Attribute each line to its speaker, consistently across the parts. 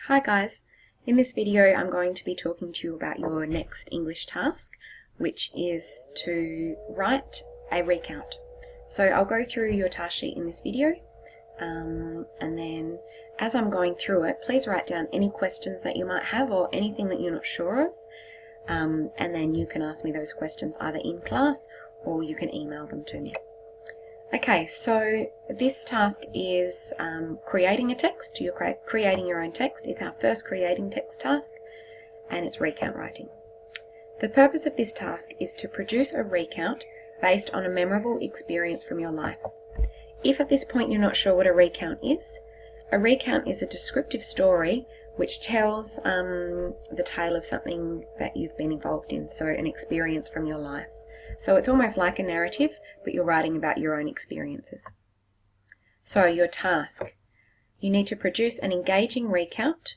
Speaker 1: Hi guys, in this video I'm going to be talking to you about your next English task, which is to write a recount. So I'll go through your task sheet in this video and then as I'm going through it, please write down any questions that you might have or anything that you're not sure of, and then you can ask me those questions either in class or you can email them to me. Okay, so this task is creating a text. You're creating your own text. It's our first creating text task, and it's recount writing. The purpose of this task is to produce a recount based on a memorable experience from your life. If at this point you're not sure what a recount is a descriptive story which tells the tale of something that you've been involved in, so an experience from your life. So it's almost like a narrative, but you're writing about your own experiences. So your task, you need to produce an engaging recount,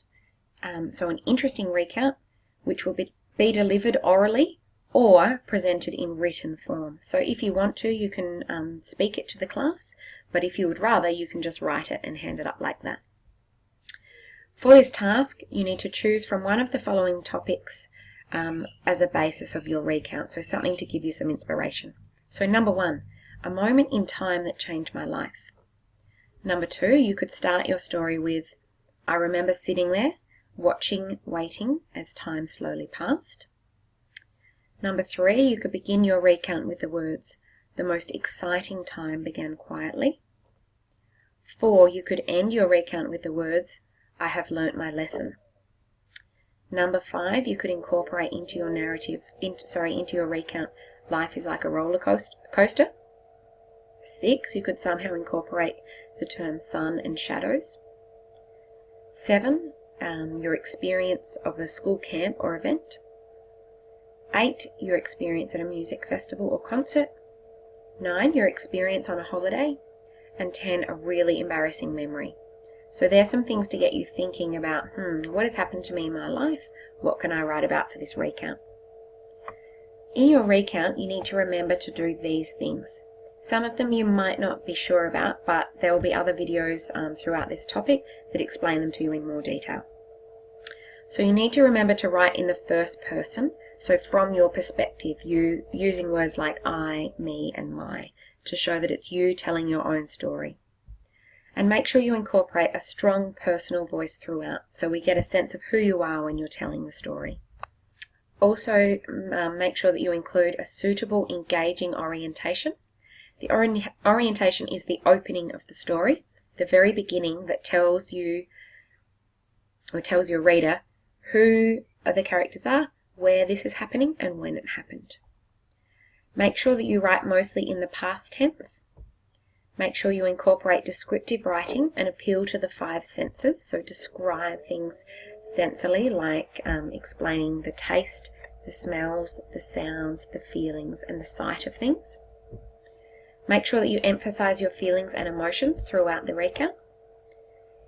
Speaker 1: so an interesting recount, which will be delivered orally or presented in written form. So if you want to, you can speak it to the class, but if you would rather, you can just write it and hand it up like that. For this task, you need to choose from one of the following topics as a basis of your recount, so something to give you some inspiration. So number 1, a moment in time that changed my life. Number 2, you could start your story with, I remember sitting there, watching, waiting as time slowly passed. Number 3, you could begin your recount with the words, the most exciting time began quietly. 4, you could end your recount with the words, I have learnt my lesson. Number 5, you could incorporate into your narrative, into your recount, life is like a roller coaster. 6, you could somehow incorporate the term sun and shadows. 7, your experience of a school camp or event. 8, your experience at a music festival or concert. 9, your experience on a holiday. And 10, a really embarrassing memory. So there's some things to get you thinking about, what has happened to me in my life? What can I write about for this recount? In your recount, you need to remember to do these things. Some of them you might not be sure about, but there will be other videos throughout this topic that explain them to you in more detail. So you need to remember to write in the first person, so from your perspective, you using words like I, me, and my, to show that it's you telling your own story. And make sure you incorporate a strong personal voice throughout, so we get a sense of who you are when you're telling the story. Also, make sure that you include a suitable, engaging orientation. The orientation is the opening of the story, the very beginning that tells you, or tells your reader, who the characters are, where this is happening, and when it happened. Make sure that you write mostly in the past tense. Make sure you incorporate descriptive writing and appeal to the 5 senses, so describe things sensibly, like explaining the taste, the smells, the sounds, the feelings, and the sight of things. Make sure that you emphasize your feelings and emotions throughout the recount.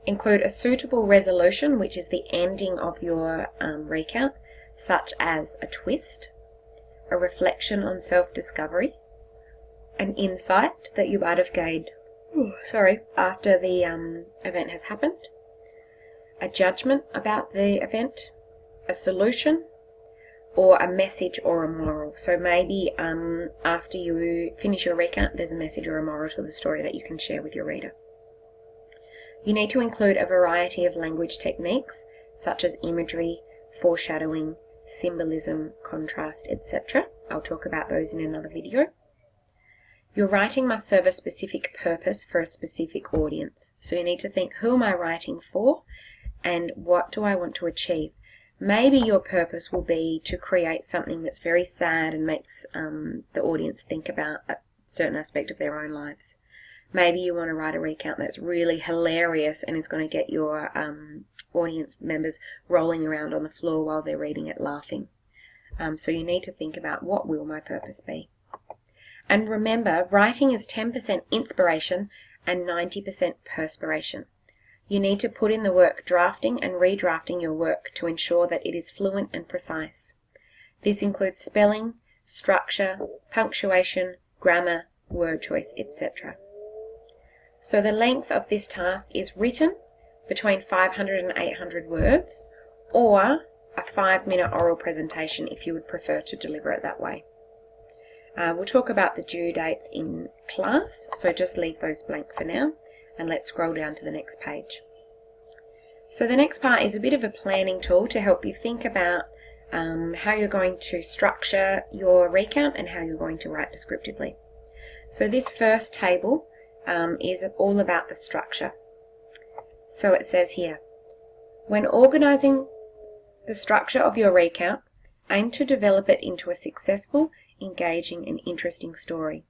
Speaker 1: Include a suitable resolution, which is the ending of your recount, such as a twist, a reflection on self-discovery, an insight that you might have gained after the event has happened, a judgment about the event, a solution, or a message or a moral. So maybe after you finish your recount, there's a message or a moral to the story that you can share with your reader. You need to include a variety of language techniques, such as imagery, foreshadowing, symbolism, contrast, etc. I'll talk about those in another video. Your writing must serve a specific purpose for a specific audience. So you need to think, who am I writing for and what do I want to achieve? Maybe your purpose will be to create something that's very sad and makes the audience think about a certain aspect of their own lives. Maybe you want to write a recount that's really hilarious and is going to get your audience members rolling around on the floor while they're reading it laughing. So you need to think about, what will my purpose be? And remember, writing is 10% inspiration and 90% perspiration. You need to put in the work drafting and redrafting your work to ensure that it is fluent and precise. This includes spelling, structure, punctuation, grammar, word choice, etc. So the length of this task is written, between 500 and 800 words, or a 5-minute oral presentation if you would prefer to deliver it that way. We'll talk about the due dates in class, so just leave those blank for now, and let's scroll down to the next page. So the next part is a bit of a planning tool to help you think about how you're going to structure your recount and how you're going to write descriptively. So this first table is all about the structure. So it says here, when organising the structure of your recount, aim to develop it into a successful, engaging and interesting story.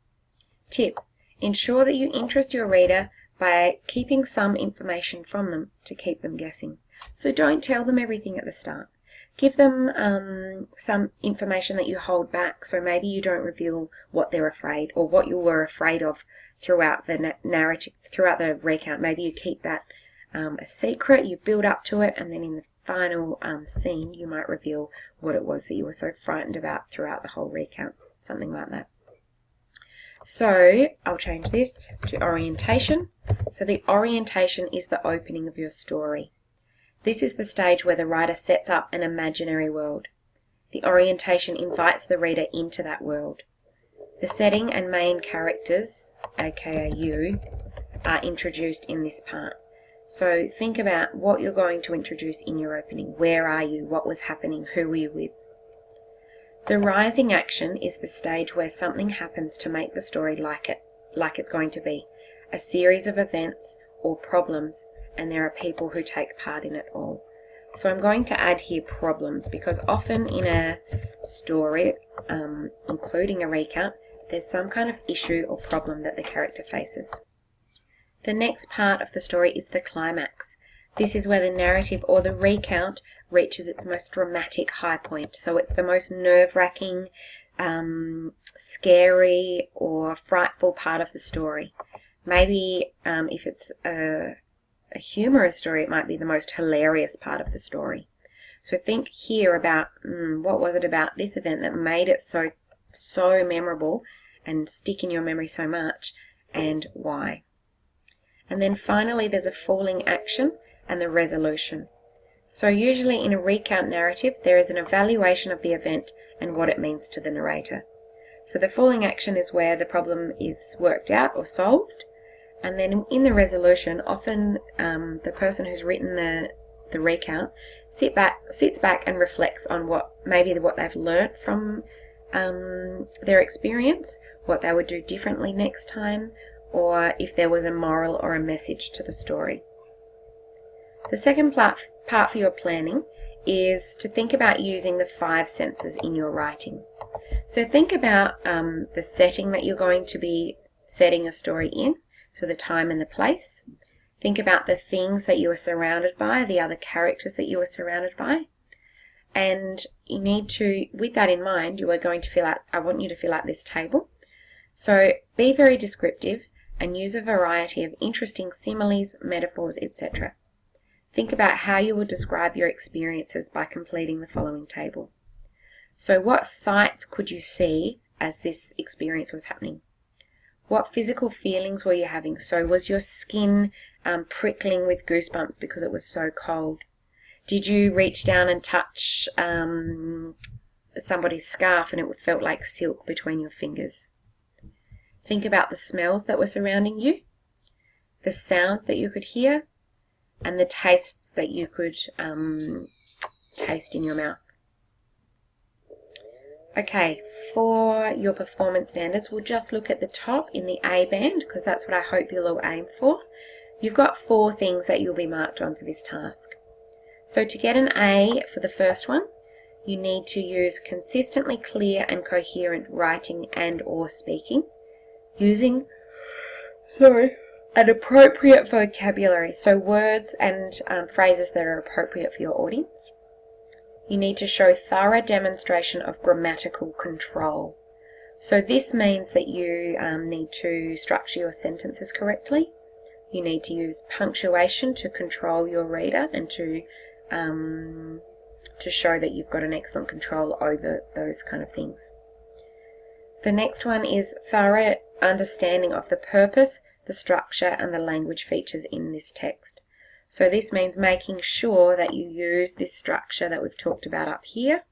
Speaker 1: Tip: ensure that you interest your reader by keeping some information from them to keep them guessing. So don't tell them everything at the start. Give them some information that you hold back, so maybe you don't reveal what they're afraid or what you were afraid of throughout the narrative, throughout the recount. Maybe you keep that a secret, you build up to it, and then in the final scene you might reveal what it was that you were so frightened about throughout the whole recount, something like that. So I'll change this to orientation. So the orientation is the opening of your story. This is the stage where the writer sets up an imaginary world. The orientation invites the reader into that world. The setting and main characters, aka you, are introduced in this part. So think about what you're going to introduce in your opening. Where are you? What was happening? Who were you with? The rising action is the stage where something happens to make the story like it's going to be. A series of events or problems, and there are people who take part in it all. So I'm going to add here problems, because often in a story, including a recount, there's some kind of issue or problem that the character faces. The next part of the story is the climax. This is where the narrative or the recount reaches its most dramatic high point. So it's the most nerve-wracking, scary or frightful part of the story. Maybe if it's a humorous story, it might be the most hilarious part of the story. So think here about what was it about this event that made it so memorable and stick in your memory so much, and why. And then finally there's a falling action and the resolution. So usually in a recount narrative there is an evaluation of the event and what it means to the narrator. So the falling action is where the problem is worked out or solved, and then in the resolution often the person who's written the recount sits back and reflects on what they've learnt from their experience, what they would do differently next time, or if there was a moral or a message to the story. The second part for your planning is to think about using the 5 senses in your writing. So think about the setting that you're going to be setting your story in, so the time and the place. Think about the things that you are surrounded by, the other characters that you are surrounded by. And you need to, with that in mind, I want you to fill out this table. So be very descriptive and use a variety of interesting similes, metaphors, etc. Think about how you will describe your experiences by completing the following table. So what sights could you see as this experience was happening? What physical feelings were you having? So was your skin prickling with goosebumps because it was so cold? Did you reach down and touch somebody's scarf and it felt like silk between your fingers? Think about the smells that were surrounding you, the sounds that you could hear, and the tastes that you could taste in your mouth. Okay, for your performance standards, we'll just look at the top in the A band, because that's what I hope you'll all aim for. You've got 4 things that you'll be marked on for this task. So to get an A for the first one, you need to use consistently clear and coherent writing and or speaking, using an appropriate vocabulary, so words and phrases that are appropriate for your audience. You need to show thorough demonstration of grammatical control. So this means that you need to structure your sentences correctly. You need to use punctuation to control your reader and to show that you've got an excellent control over those kind of things. The next one is thorough understanding of the purpose, the structure, and the language features in this text. So this means making sure that you use this structure that we've talked about up here,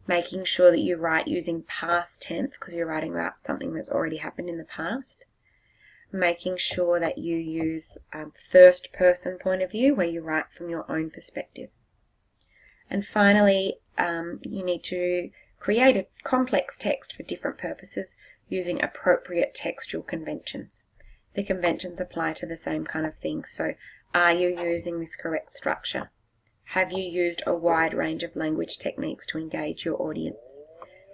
Speaker 1: making sure that you write using past tense because you're writing about something that's already happened in the past, making sure that you use first person point of view where you write from your own perspective. And finally, you need to create a complex text for different purposes using appropriate textual conventions. The conventions apply to the same kind of thing. So, are you using this correct structure? Have you used a wide range of language techniques to engage your audience?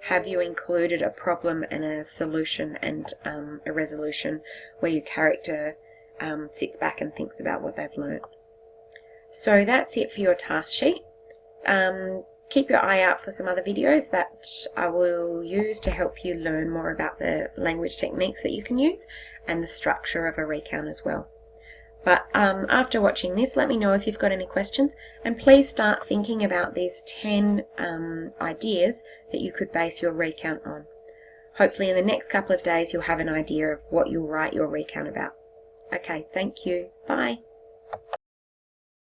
Speaker 1: Have you included a problem and a solution and a resolution where your character sits back and thinks about what they've learned? So that's it for your task sheet. Keep your eye out for some other videos that I will use to help you learn more about the language techniques that you can use and the structure of a recount as well. But after watching this, let me know if you've got any questions, and please start thinking about these 10 ideas that you could base your recount on. Hopefully in the next couple of days you'll have an idea of what you'll write your recount about. Okay, thank you. Bye.